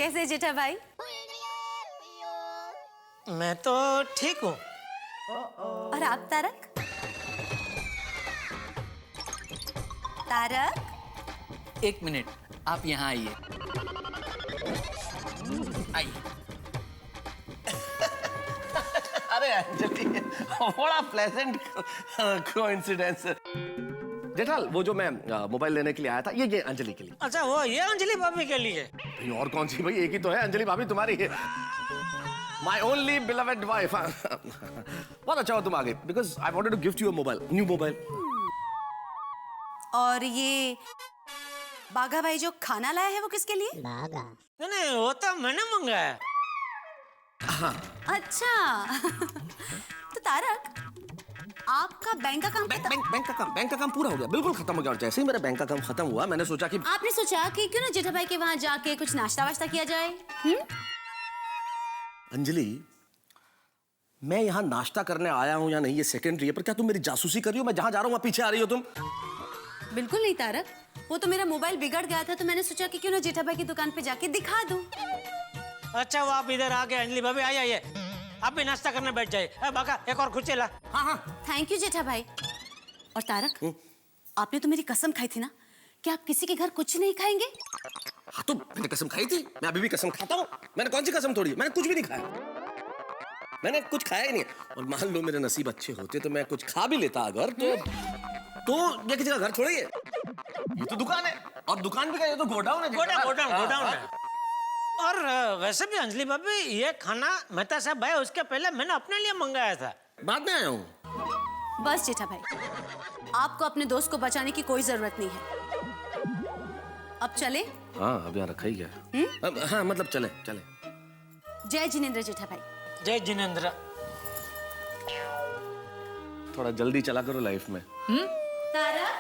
कैसे है जेठा भाई? मैं तो ठीक हूँ। और आप तारक? तारक? एक मिनट, आप यहाँ आइए। आइए। अरे अंजलि, बड़ा प्लेजेंट कोइंसिडेंस। जेठाल, वो जो मैं मोबाइल लेने के लिए आया था, ये अंजलि के लिए। अच्छा, वो ये अंजलि भाभी के लिए? भाई और कौन सी भाई, एक ही तो है अंजलि भाभी तुम्हारी है। My only beloved wife. बहुत अच्छा हो तुम आ गए, because I wanted to gift you a mobile, new mobile. और ये बाघा भाई जो खाना लाया है वो किसके लिए? नहीं, वो तो मैंने मंगाया। अच्छा। तो तारक, आपका बैंक का काम बैंक का काम पूरा हो गया, बिल्कुल खत्म हो गया। और जैसे ही मेरा बैंक का काम खत्म हुआ, मैंने सोचा कि आपने सोचा कि क्यों ना जेठा भाई के वहां जाके कुछ नाश्ता वाश्ता किया जाए? अंजलि, मैं यहाँ नाश्ता करने आया हूँ या नहीं ये सेकेंडरी है, पर क्या तुम मेरी जासूसी कर रही हो? मैं जहाँ जा रहा हूँ वहाँ पीछे आ रही हो तुम? बिल्कुल नहीं तारक, वो तो मेरा मोबाइल बिगड़ गया था, तो मैंने सोचा कि क्यों ना जेठा भाई की दुकान पे जाके दिखा दूं। अच्छा, वो आप इधर आ गए। अंजलि भाभी आइए, आप भी नाश्ता करने बैठ जाइए। बाका, एक और खुद चला। हाँ। थैंक यू जेठा भाई। और तारक, आपने तो मेरी कसम खाई थी ना कि आप किसी के घर कुछ नहीं खाएंगे? हाँ, तो मैंने कसम खाई थी, मैं अभी भी कसम खाता हूँ। मैंने कौन सी कसम तोड़ी? मैंने कुछ भी नहीं खाया, मैंने कुछ खाया ही नहीं। और मान लो मेरे नसीब अच्छे होते तो मैं कुछ खा भी लेता अगर, तो ये किसी का घर थोड़ी है, ये तो दुकान है। और दुकान भी क्या, ये तो गोडाउन है। गोडाउन है। और वैसे भी अंजलि भाभी, ये खाना मेहता साहब भाई उसके पहले मैंने अपने लिए मंगाया था। बाद में आया हूँ। बस जेठा भाई, आपको अपने दोस्त को बचाने की कोई जरूरत नहीं है। अब चले? हाँ, अब यहाँ रखा ही गया। हाँ, मतलब चले। जय जिनेंद्र जेठा भाई। जय जिनेंद्र। थोड़ा जल्दी चला करो लाइफ में। तारक?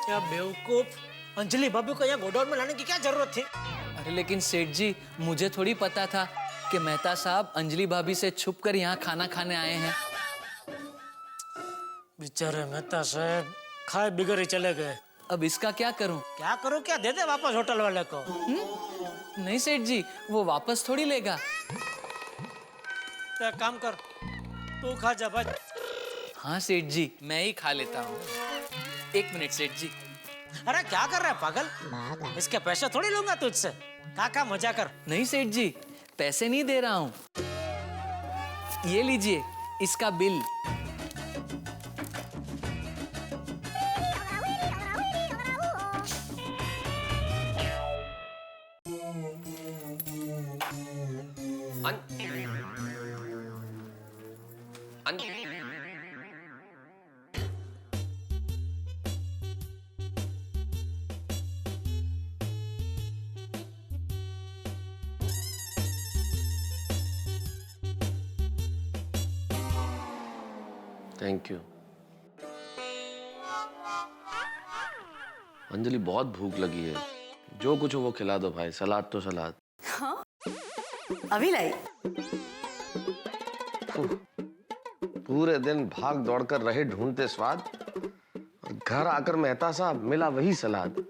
क्या बेवकूफ, अंजलि भाभी को यहाँ गोडाउन में लाने की क्या जरूरत थी? अरे लेकिन सेठ जी, मुझे थोड़ी पता था कि मेहता साहब अंजलि भाभी से छुपकर यहाँ खाना खाने आए हैं। बेचारे मेहता साहब खाए बिगड़ ही चले गए। अब इसका क्या करूं? क्या करूं? क्या दे दे वापस होटल वाले को? नहीं सेठ जी, वो वापस थोड़ी लेगा। तो एक काम कर, तू खा जा भाई। हाँ सेठ जी, मैं ही खा लेता हूँ। एक मिनट सेठ जी। अरे क्या कर रहा है पागल? इसके पैसे थोड़ी लूंगा तुझसे। काका मजा कर। नहीं सेठ जी, पैसे नहीं दे रहा हूँ। ये लीजिए इसका बिल। थैंक यू अंजलि, बहुत भूख लगी है। जो कुछ हो वो खिला दो भाई, सलाद तो सलाद। हाँ? अभी लाई? पूरे दिन भाग दौड़ कर रहे ढूंढते स्वाद, और घर आकर मेहता साहब मिला वही सलाद।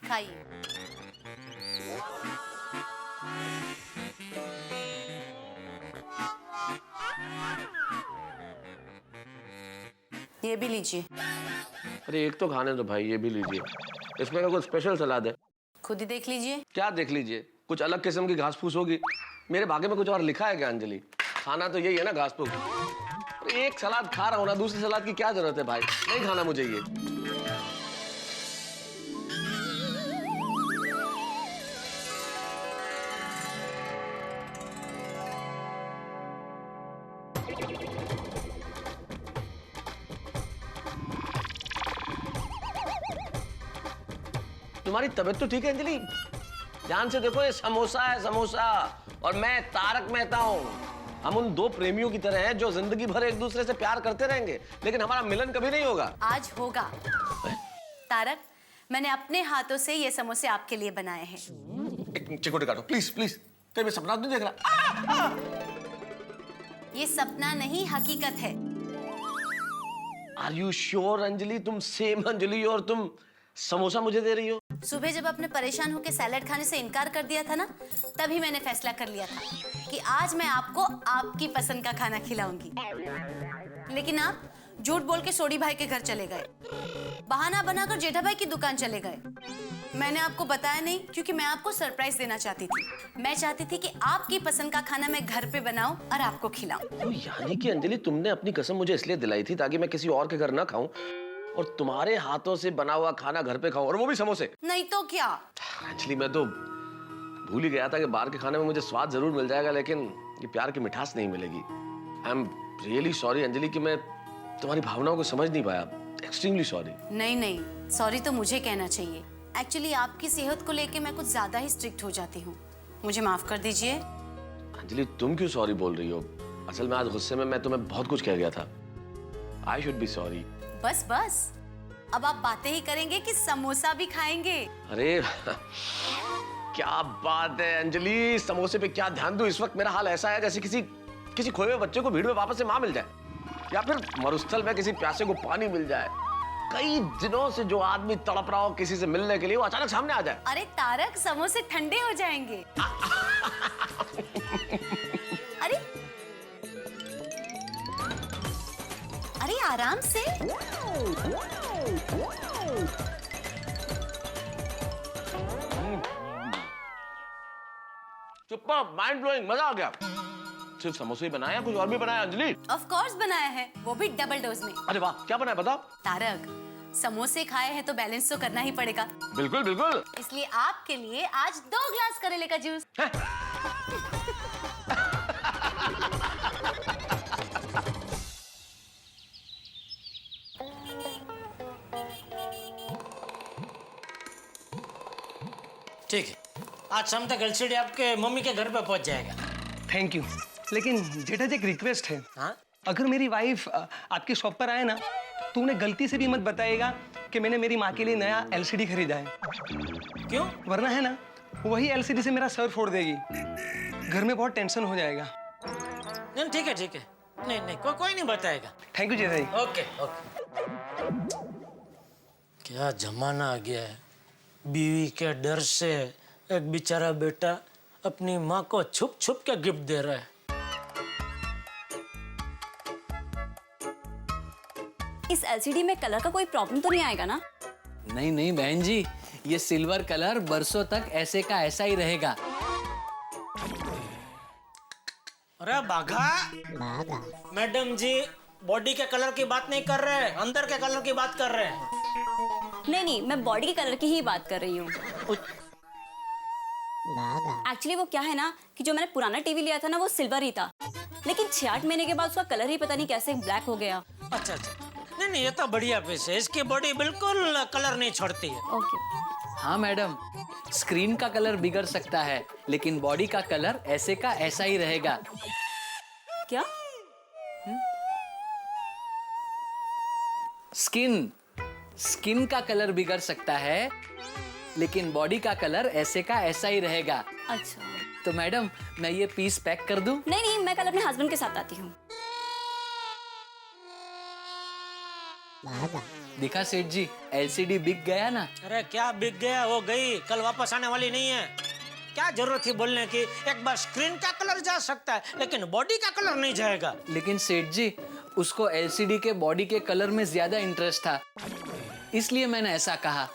खाइए। ये भी लीजिए। अरे एक तो खाने दो भाई, ये भी लीजिए। इसमें का कुछ स्पेशल सलाद है? खुद ही देख लीजिए। क्या देख लीजिए? कुछ अलग किस्म की घास फूस होगी। मेरे भाग्य में कुछ और लिखा है क्या अंजलि? खाना तो यही है ना, घास फूस। एक सलाद खा रहा हूँ ना, दूसरी सलाद की क्या जरूरत है भाई? नहीं खाना मुझे ये। तुम्हारी तबीयत तो ठीक है अंजलि? ध्यान से देखो, ये समोसा है समोसा, और मैं तारक मेहता हूँ। हम उन दो प्रेमियों की तरह हैं जो जिंदगी भर एक दूसरे से प्यार करते रहेंगे, लेकिन हमारा मिलन कभी नहीं होगा। आज होगा। तारक, मैंने अपने हाथों से ये समोसे आपके लिए बनाए हैं। एक चिकोटे काटो प्लीज प्लीज, कहीं मैं सपना तो नहीं देख रहा। ये सपना नहीं, हकीकत है। आर यू श्योर अंजलि, तुम सेम अंजलि और तुम समोसा मुझे दे रही हो? सुबह जब आपने परेशान होकर सैलेड खाने से इनकार कर दिया था ना, तभी मैंने फैसला कर लिया था कि आज मैं आपको आपकी पसंद का खाना खिलाऊंगी। लेकिन आप झूठ बोल के सोडी भाई के घर चले गए, बहाना बनाकर जेठा भाई की दुकान चले गए। मैंने आपको बताया नहीं क्योंकि मैं आपको सरप्राइज देना चाहती थी। मैं चाहती थी कि आपकी पसंद का खाना मैं घर पे बनाऊं और आपको खिलाऊं। तो यानी कि अंजलि तुमने अपनी कसम मुझे इसलिए दिलाई थी ताकि मैं किसी और के घर ना खाऊं और तुम्हारे हाथों से बना हुआ खाना घर पे खाऊं, और वो भी समोसे। नहीं तो क्या। एक्चुअली मैं तो भूल ही गया था कि बाहर के खाने में मुझे स्वाद जरूर मिल जाएगा लेकिन ये प्यार की मिठास नहीं मिलेगी। I am really sorry Anjali कि मैं तुम्हारी भावनाओं को समझ नहीं पाया। Extremely sorry. नहीं नहीं, सॉरी तो मुझे कहना चाहिए। एक्चुअली आपकी सेहत को लेके मैं कुछ ज्यादा ही स्ट्रिक्ट हो जाती हूँ, मुझे माफ कर दीजिए। अंजलि तुम क्यों सॉरी बोल रही हो? असल में आज गुस्से में मैं तुम्हें बहुत कुछ कह गया था। I should be sorry. बस बस, अब आप बातें ही करेंगे कि समोसा भी खाएंगे? अरे क्या बात है अंजलि, समोसे पे क्या ध्यान दूं? इस वक्त मेरा हाल ऐसा है जैसे किसी खोए हुए बच्चे को भीड़ में वापस से मां मिल जाए, या फिर मरुस्थल में किसी प्यासे को पानी मिल जाए। कई दिनों से जो आदमी तड़प रहा हो किसी से मिलने के लिए, वो अचानक सामने आ जाए। अरे तारक, समोसे ठंडे हो जाएंगे। अरे अरे आराम से। सुपर, माइंड ब्लोइंग, मजा आ गया। सिर्फ समोसे ही बनाया, कुछ और भी बनाया अंजलि? ऑफ कोर्स बनाया है, वो भी डबल डोज में। अरे वाह, क्या बनाया बताओ? तारक, समोसे खाए हैं तो बैलेंस तो करना ही पड़ेगा। बिल्कुल बिल्कुल। इसलिए आपके लिए आज 2 ग्लास करेले का जूस। ठीक है, आज शाम तक एलसीडी आपके मम्मी के घर पे पहुंच जाएगा। Thank you. लेकिन जेठा जी एक रिक्वेस्ट है। हाँ? अगर मेरी वाइफ आपकी शॉप पर आए ना तो उन्हें गलती से भी मत बताइएगा कि मैंने मेरी माँ के लिए नया एलसीडी खरीदा है। क्यों? वरना है ना, वही एलसीडी से मेरा सर फोड़ देगी। घर में बहुत टेंशन हो जाएगा। नहीं ठीक है ठीक है, नहीं नहीं कोई नहीं बताएगा। Thank you Jetha ji. Okay okay. क्या जमाना आ गया है, बीवी के डर से एक बेचारा बेटा अपनी माँ को छुप छुप के गिफ्ट दे रहा है। इस एलसीडी में कलर का कोई प्रॉब्लम तो नहीं आएगा ना? नहीं नहीं बहन जी, ये सिल्वर कलर बरसों तक ऐसे का ऐसा ही रहेगा। अरे बाघा, मैडम जी बॉडी के कलर की बात नहीं कर रहे हैं, अंदर के कलर की बात कर रहे हैं। नहीं नहीं, मैं बॉडी के कलर की ही बात कर रही हूँ। एक्चुअली वो क्या है ना कि जो मैंने पुराना टीवी लिया था ना वो सिल्वर ही था, लेकिन 6-8 महीने के बाद उसका कलर ही पता नहीं कैसे ब्लैक हो गया। अच्छा अच्छा, नहीं नहीं ये तो बढ़िया पीस है, इसकी बॉडी बिल्कुल कलर नहीं छोड़ती है। ओके। हाँ मैडम, स्क्रीन का कलर बिगड़ सकता है लेकिन बॉडी का कलर ऐसे का ऐसा ही रहेगा। क्या? स्किन का कलर बिगड़ सकता है लेकिन बॉडी का कलर ऐसे का ऐसा ही रहेगा। अच्छा। तो मैडम मैं ये पीस पैक कर दूं? नहीं नहीं, मैं कल अपने हस्बैंड के साथ आती हूँ। दिखा सेठ जी, एलसीडी बिक गया ना। अरे क्या बिक गया, वो गई, कल वापस आने वाली नहीं है। क्या जरूरत थी बोलने की? एक बार स्क्रीन का कलर जा सकता है लेकिन बॉडी का कलर नहीं जाएगा। लेकिन सेठ जी, उसको एलसीडी के बॉडी के कलर में ज्यादा इंटरेस्ट था, इसलिए मैंने ऐसा कहा।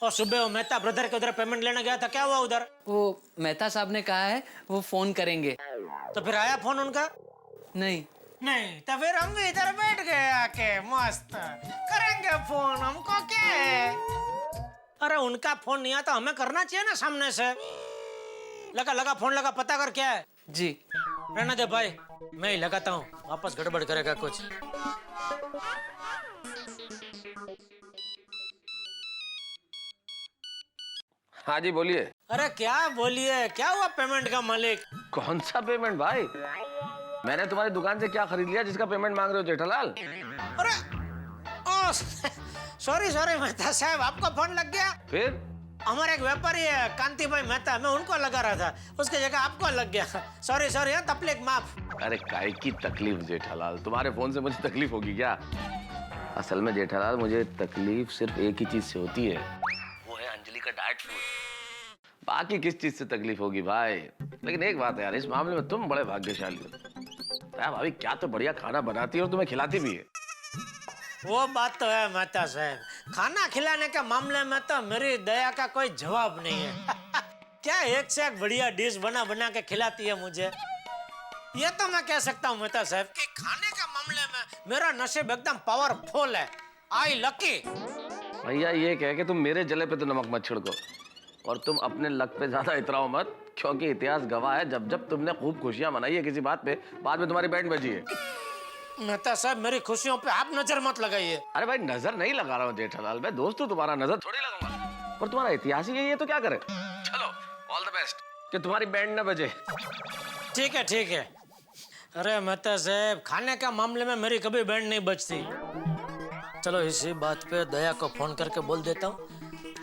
और सुबह वो मेहता ब्रदर के उधर पेमेंट लेने गया था, क्या हुआ उधर? वो मेहता साहब ने कहा है वो फोन करेंगे। तो फिर आया फोन उनका? नहीं। नहीं, तो फिर हम भी इधर बैठ गए आके मस्त करेंगे फोन, हमको क्या है? अरे उनका फोन नहीं आता, हमें करना चाहिए ना सामने से। लगा फोन लगा, पता कर क्या है। जी रहने दे भाई, मैं ही लगाता हूँ, वापस गड़बड़ करेगा कुछ। हाँ जी बोलिए। अरे क्या बोलिए, क्या हुआ पेमेंट का मालिक? कौन सा पेमेंट भाई? मैंने तुम्हारी दुकान से क्या खरीद लिया जिसका पेमेंट मांग रहे हो जेठालाल? अरे सॉरी सॉरी मेहता साहब, आपको फोन लग गया। फिर हमारे एक व्यापारी है कांति भाई मेहता, मैं उनको लगा रहा था, उसकी जगह आपको लग गया। सॉरी सॉरी, तकलीफ माफ। अरे काय की तकलीफ जेठालाल, तुम्हारे फोन से मुझे तकलीफ होगी क्या? असल में जेठालाल मुझे तकलीफ सिर्फ एक ही चीज से होती है, वो है अंजलि का डाइट फूड। बाकी किस चीज से तकलीफ होगी भाई? लेकिन एक बात है यार, इस मामले में तुम बड़े भाग्यशाली हो यार। भाभी क्या तो बढ़िया खाना बनाती है और तुम्हें खिलाती भी है। वो बात तो है मेहता साहब, खाना खिलाने के मामले में तो मेरी दया का कोई जवाब नहीं है। क्या एक से एक बढ़िया डिश बना बना के खिलाती है मुझे। ये तो मैं कह सकता हूँ मेहता साहब कि खाने के मामले में मेरा नसीब एकदम पावरफुल है। आई लकी। भैया ये कह के तुम मेरे जले पे तो नमक मत छिड़को, और तुम अपने लक पे ज्यादा इतराओ मत, क्योंकि इतिहास गवाह है जब जब तुमने खूब खुशियां मनाई है किसी बात पे, बाद में तुम्हारी बैंड बजी है। मेहता साहब मेरी खुशियों पे आप नजर मत लगाइए। अरे भाई नजर नहीं लगा रहा हूँ जेठालाल, मैं दोस्त हूँ तुम्हारा, नजर थोड़ी लगाऊंगा। पर तुम्हारा इतिहास ही यही है तो क्या करे। चलो ऑल द बेस्ट, कि तुम्हारी बैंड न बजे। ठीक है ठीक है। अरे मेहता साहब खाने का मामले में मेरी कभी बैंड नहीं बजती। चलो इसी बात पे दया को फोन करके बोल देता हूँ,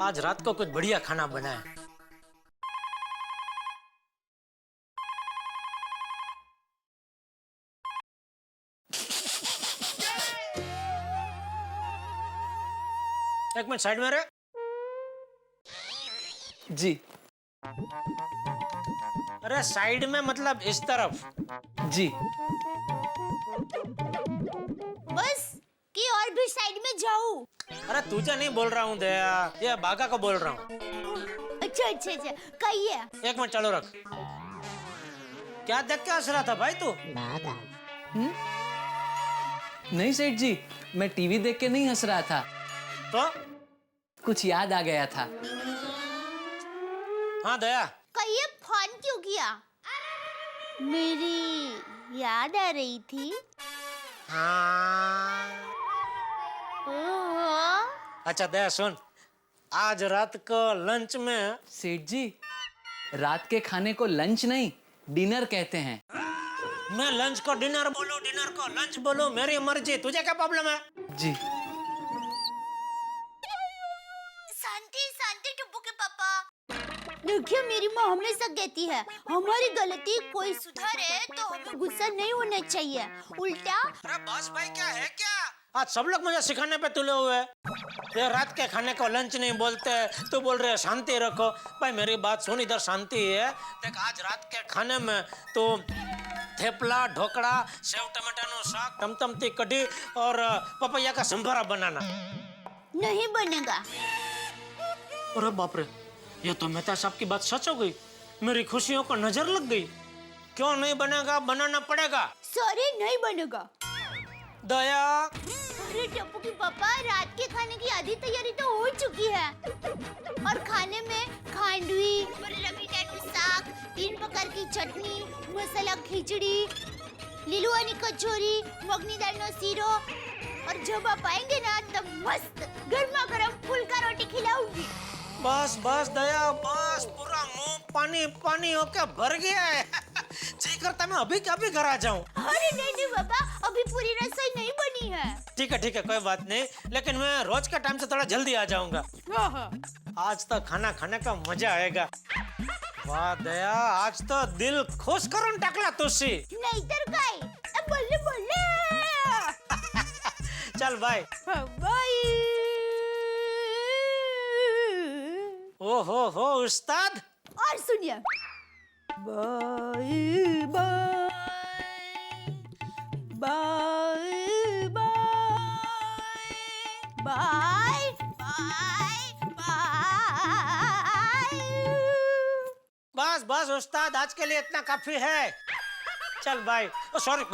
आज रात को कुछ बढ़िया खाना बनाए। एक मिनट साइड में रहे। जी अरे साइड में मतलब इस तरफ। जी। बस कि और भी साइड में जाऊं? अरे तुझे नहीं बोल रहा हूँ दया, ये बागा को बोल रहा हूँ। अच्छा अच्छा अच्छा, कहिए। एक मिनट चालू रख। क्या देख के हंस रहा था भाई तू? नहीं सेठ जी, मैं टीवी देख के नहीं हंस रहा था, तो कुछ याद आ गया था। हाँ दया, कहिए फोन क्यों किया? मेरी याद आ रही थी। हाँ। ओहो। अच्छा दया सुन, आज रात को लंच में सेठ जी, रात के खाने को लंच नहीं डिनर कहते हैं। मैं लंच को डिनर बोलूं, डिनर को लंच बोलूं, मेरी मर्जी, तुझे क्या प्रॉब्लम है? जी। शांति शांति टुप्पू के पापा। देखिए मेरी माँ हमेशा कहती है हमारी गलती कोई सुधारे तो हमें गुस्सा नहीं होना चाहिए, उल्टा। अरे बॉस भाई क्या है क्या? आज सब लोग मुझे सिखाने पे तुले हुए हैं। ये रात के खाने को लंच नहीं बोलते, तू बोल रहे शांति रखो। भाई मेरी बात सुन, इधर शांति है। देख आज रात के खाने में तो थेपला, ढोकड़ा, सेव टमाटर साग, टमटमती कढ़ी और पपैया का संभारा बनाना। नहीं बनेगा। अरे बाप रे, ये तो मेहता साहब की बात सच हो गई। मेरी खुशियों को नजर लग गई। क्यों नहीं बनेगा? बनाना पड़ेगा। सॉरी नहीं बनेगा। दया। अरे टप्पू की पापा, रात के खाने की आधी तैयारी तो हो चुकी है और खाने में खांडवी, साग, 3 प्रकार की चटनी, मसाला खिचड़ी, લીલુઆની કચોરી, મગની દાળનો શીરો और जब आप आएंगे ना तब मस्त गर्मा गर्म फुल्का रोटी खिलाऊंगी। बस बस दया बस, पूरा मुंह पानी पानी होके भर गया है। जी करता मैं अभी के अभी घर आ जाऊं। अरे नहीं नहीं बाबा, अभी पूरी रसोई नहीं बनी है। ठीक है कोई बात नहीं, लेकिन मैं रोज के टाइम से थोड़ा जल्दी आ जाऊंगा। आज तो खाना खाने का मजा आएगा। वाह दया, आज तो दिल खुश करून टाकला तुझी। नाहीतर काय, बोले बोले। चल बाय बाय। ओहो हो उस्ताद। और सुनिए, bye bye bye bye bye bye. बस बस उस्ताद, आज के लिए इतना काफी है। चल बाय। ओ सॉरी,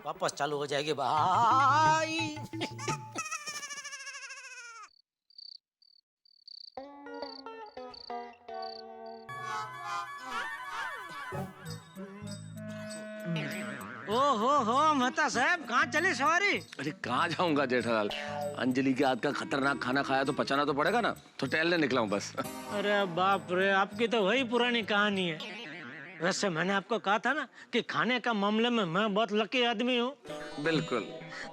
वापस चालू हो जाएगी। बाय। हो मेहता साहब, कहाँ चली सवारी? अरे कहाँ जाऊंगा जेठालाल, अंजलि के हाथ का खतरनाक खाना खाया तो पचाना तो पड़ेगा ना, तो टहलने निकला हूँ बस। अरे बाप रे, आपकी तो वही पुरानी कहानी है। वैसे मैंने आपको कहा था ना कि खाने का मामले में मैं बहुत लकी आदमी हूँ। बिल्कुल।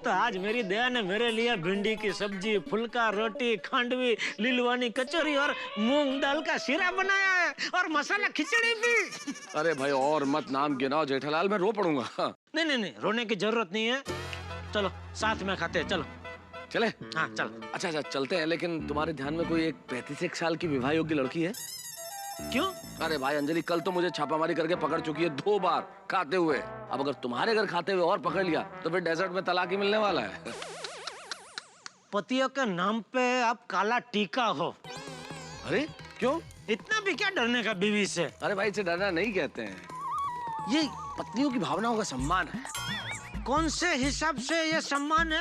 तो आज मेरी दया ने मेरे लिए भिंडी की सब्जी, फुल्का, रोटी, खांडवी, लीलवानी कचौरी और मूंग दाल का शीरा बनाया है और मसाला खिचड़ी भी। अरे भाई और मत नाम गिनाओ जेठालाल, मैं रो पड़ूंगा। नहीं, रोने की जरूरत नहीं है। चलो साथ में खाते हैं, चलो। चले? हाँ चलो। अच्छा चलते हैं, लेकिन तुम्हारे ध्यान में कोई एक 35 साल की विवाह योग्य लड़की है? क्यों? अरे भाई अंजलि कल तो मुझे छापामारी करके पकड़ चुकी है 2 बार खाते हुए। अब अगर तुम्हारे घर खाते हुए और पकड़ लिया तो फिर डेजर्ट में तलाक ही मिलने वाला है। पतियों के नाम पे आप काला टीका हो। अरे क्यों? इतना भी क्या डरने का बीवी से? अरे भाई इसे डरना नहीं कहते हैं, ये पत्नियों की भावनाओं का सम्मान है। कौन से हिसाब से ये सम्मान है?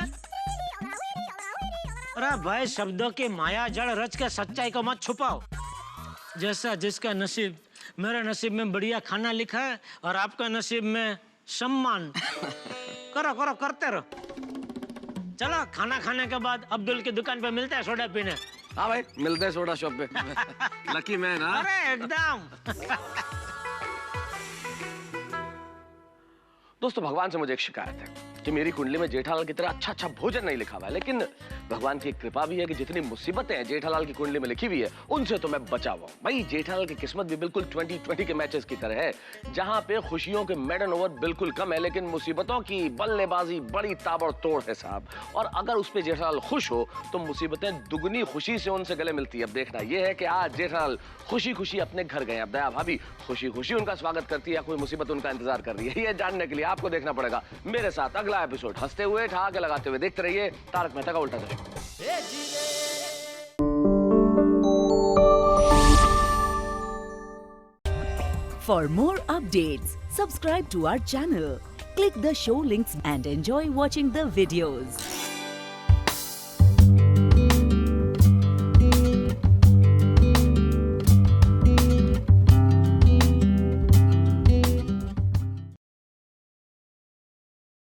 अरे भाई शब्दों की माया जड़ रच के सच्चाई को मत छुपाओ। जैसा जिसका नसीब, मेरे नसीब में बढ़िया खाना लिखा है और आपका नसीब में सम्मान। करो करते रहो। चलो खाना खाने के बाद अब्दुल की दुकान पे मिलते हैं सोडा पीने। हाँ भाई मिलते हैं सोडा शॉप पे। Lucky man. हाँ अरे एकदम। दोस्तों भगवान से मुझे एक शिकायत है कि मेरी कुंडली में जेठालाल की तरह अच्छा भोजन नहीं लिखा हुआ है, लेकिन भगवान की एक कृपा भी है कि जितनी मुसीबतें जेठालाल की कुंडली में लिखी हुई है उनसे तो मैं बचा हुआ हूं। भाई जेठालाल की किस्मत भी बिल्कुल 2020 के मैचेस की तरह है, जहां पे खुशियों के मेडन ओवर बिल्कुल कम है लेकिन मुसीबतों की बल्लेबाजी बड़ी ताबड़तोड़ है साहब। और अगर उस पे जेठालाल खुश हो तो मुसीबतें दुगनी खुशी से उनसे गले मिलती है। अब देखना यह है कि आज जेठालाल खुशी खुशी अपने घर गए, अब दया भाभी खुशी खुशी उनका स्वागत करती है या कोई मुसीबत उनका इंतजार कर रही है, ये जानने के लिए आपको देखना पड़ेगा मेरे साथ अगला एपिसोड। हंसते हुए ठहाके लगाते हुए देखते रहिए तारक मेहता का उल्टा चश्मा। For more updates, subscribe to our channel, click the show links and enjoy watching the videos.